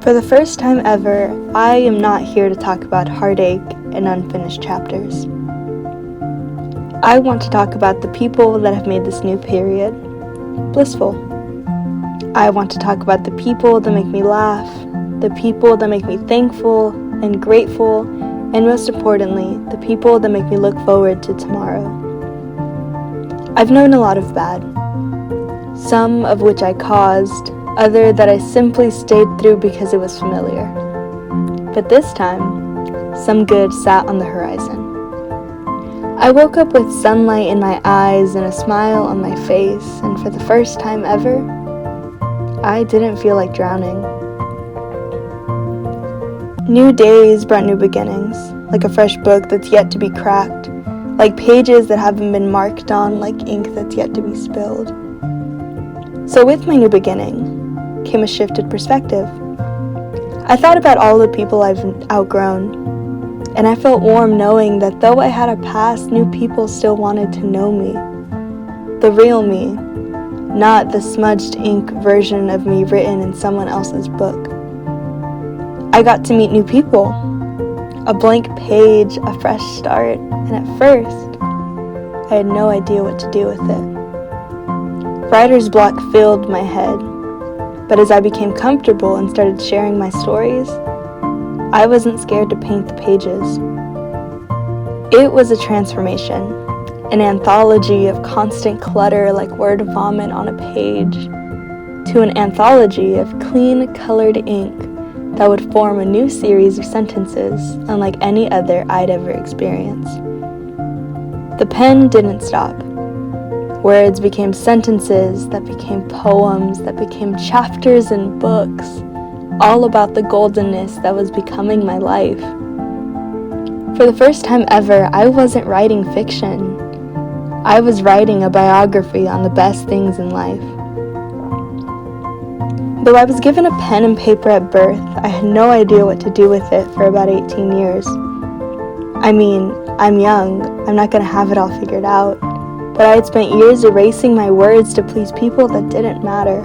For the first time ever, I am not here to talk about heartache and unfinished chapters. I want to talk about the people that have made this new period blissful. I want to talk about the people that make me laugh, the people that make me thankful and grateful, and most importantly, the people that make me look forward to tomorrow. I've known a lot of bad, some of which I caused, other that I simply stayed through because it was familiar. But this time, some good sat on the horizon. I woke up with sunlight in my eyes and a smile on my face, and for the first time ever, I didn't feel like drowning. New days brought new beginnings, like a fresh book that's yet to be cracked, like pages that haven't been marked on, like ink that's yet to be spilled. So with my new beginning came a shifted perspective. I thought about all the people I've outgrown, and I felt warm knowing that though I had a past, new people still wanted to know me. The real me, not the smudged ink version of me written in someone else's book. I got to meet new people, a blank page, a fresh start, and at first, I had no idea what to do with it. Writer's block filled my head, but as I became comfortable and started sharing my stories, I wasn't scared to paint the pages. It was a transformation, an anthology of constant clutter like word vomit on a page, to an anthology of clean colored ink that would form a new series of sentences unlike any other I'd ever experienced. The pen didn't stop. Words became sentences that became poems that became chapters in books, all about the goldenness that was becoming my life. For the first time ever, I wasn't writing fiction. I was writing a biography on the best things in life. Though I was given a pen and paper at birth, I had no idea what to do with it for about 18 years. I mean, I'm young, I'm not going to have it all figured out, but I had spent years erasing my words to please people that didn't matter.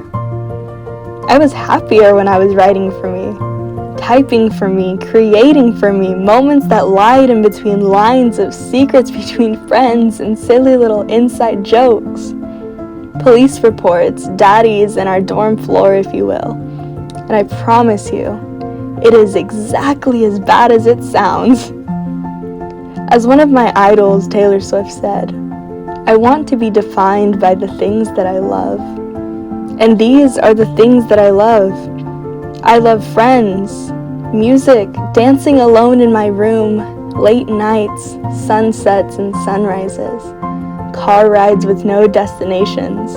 I was happier when I was writing for me, typing for me, creating for me, moments that lied in between lines of secrets between friends and silly little inside jokes. Police reports, daddies, and our dorm floor, if you will. And I promise you, it is exactly as bad as it sounds. As one of my idols, Taylor Swift, said, I want to be defined by the things that I love. And these are the things that I love. I love friends, music, dancing alone in my room, late nights, sunsets and sunrises, car rides with no destinations.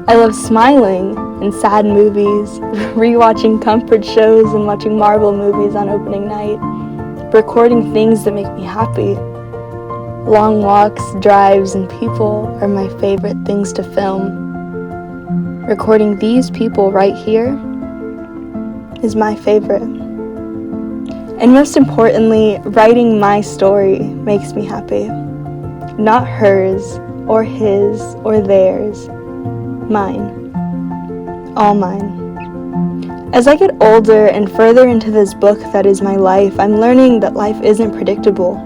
I love smiling in sad movies, rewatching comfort shows and watching Marvel movies on opening night, recording things that make me happy. Long walks, drives, and people are my favorite things to film. Recording these people right here is my favorite. And most importantly, writing my story makes me happy. Not hers, or his, or theirs. Mine. All mine. As I get older and further into this book that is my life, I'm learning that life isn't predictable.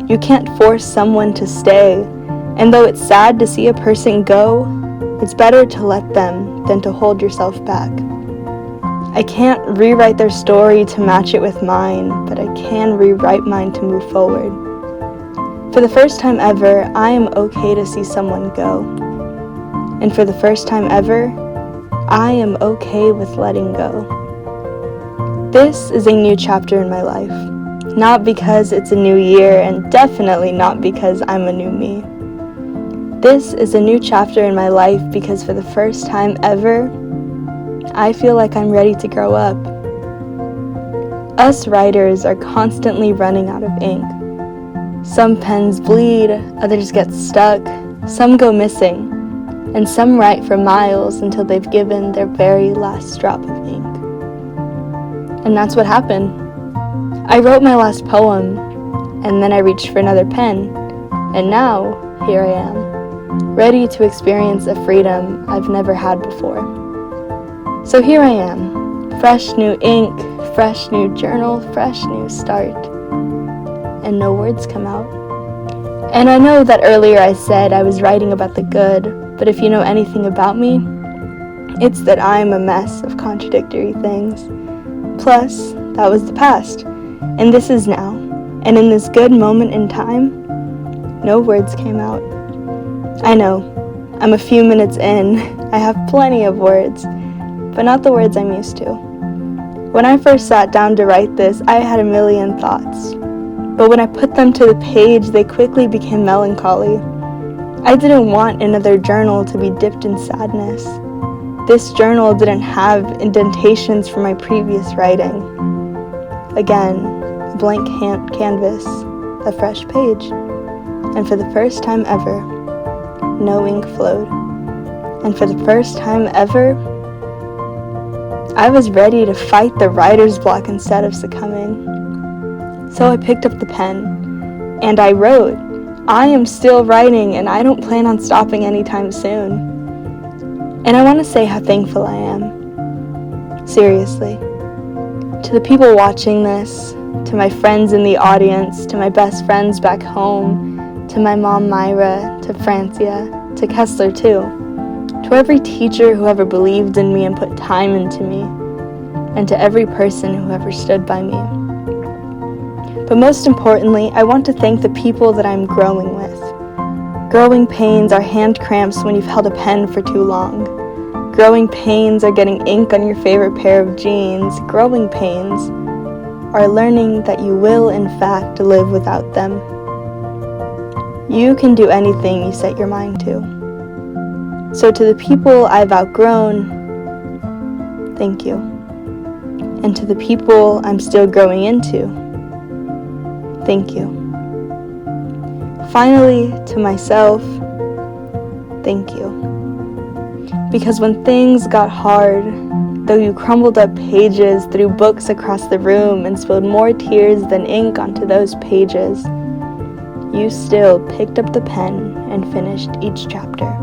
You can't force someone to stay, and though it's sad to see a person go, it's better to let them than to hold yourself back. I can't rewrite their story to match it with mine, but I can rewrite mine to move forward. For the first time ever, I am okay to see someone go. And for the first time ever, I am okay with letting go. This is a new chapter in my life. Not because it's a new year, and definitely not because I'm a new me. This is a new chapter in my life because for the first time ever, I feel like I'm ready to grow up. Us writers are constantly running out of ink. Some pens bleed, others get stuck, some go missing, and some write for miles until they've given their very last drop of ink. And that's what happened. I wrote my last poem, and then I reached for another pen, and now here I am, ready to experience a freedom I've never had before. So here I am, fresh new ink, fresh new journal, fresh new start. And no words come out. And I know that earlier I said I was writing about the good, but if you know anything about me, it's that I'm a mess of contradictory things. Plus, that was the past, and this is now. And in this good moment in time, no words came out. I know, I'm a few minutes in, I have plenty of words, but not the words I'm used to. When I first sat down to write this, I had a million thoughts. But when I put them to the page, they quickly became melancholy. I didn't want another journal to be dipped in sadness. This journal didn't have indentations from my previous writing. Again, a blank canvas, a fresh page. And for the first time ever, no ink flowed. And for the first time ever, I was ready to fight the writer's block instead of succumbing. So I picked up the pen, and I wrote. I am still writing, and I don't plan on stopping anytime soon. And I want to say how thankful I am. Seriously. To the people watching this, to my friends in the audience, to my best friends back home, to my mom Myra, to Francia, to Kessler too, to every teacher who ever believed in me and put time into me, and to every person who ever stood by me. But most importantly, I want to thank the people that I'm growing with. Growing pains are hand cramps when you've held a pen for too long. Growing pains are getting ink on your favorite pair of jeans. Growing pains are learning that you will, in fact, live without them. You can do anything you set your mind to. So to the people I've outgrown, thank you. And to the people I'm still growing into, thank you. Finally, to myself, thank you. Because when things got hard, though you crumbled up pages, threw books across the room, and spilled more tears than ink onto those pages, you still picked up the pen and finished each chapter.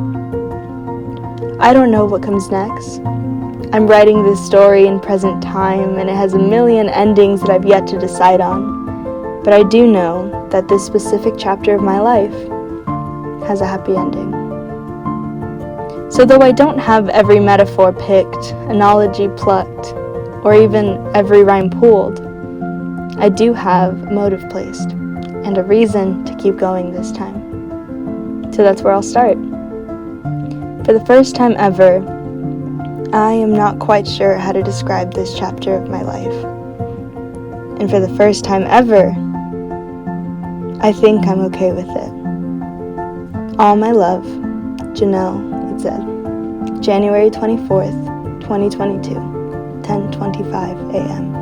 I don't know what comes next. I'm writing this story in present time, and it has a million endings that I've yet to decide on. But I do know that this specific chapter of my life has a happy ending. So though I don't have every metaphor picked, analogy plucked, or even every rhyme pulled, I do have a motive placed, and a reason to keep going this time. So that's where I'll start. For the first time ever, I am not quite sure how to describe this chapter of my life. And for the first time ever, I think I'm okay with it. All my love, Janelle Itzed. January 24th, 2022, 10:25 a.m.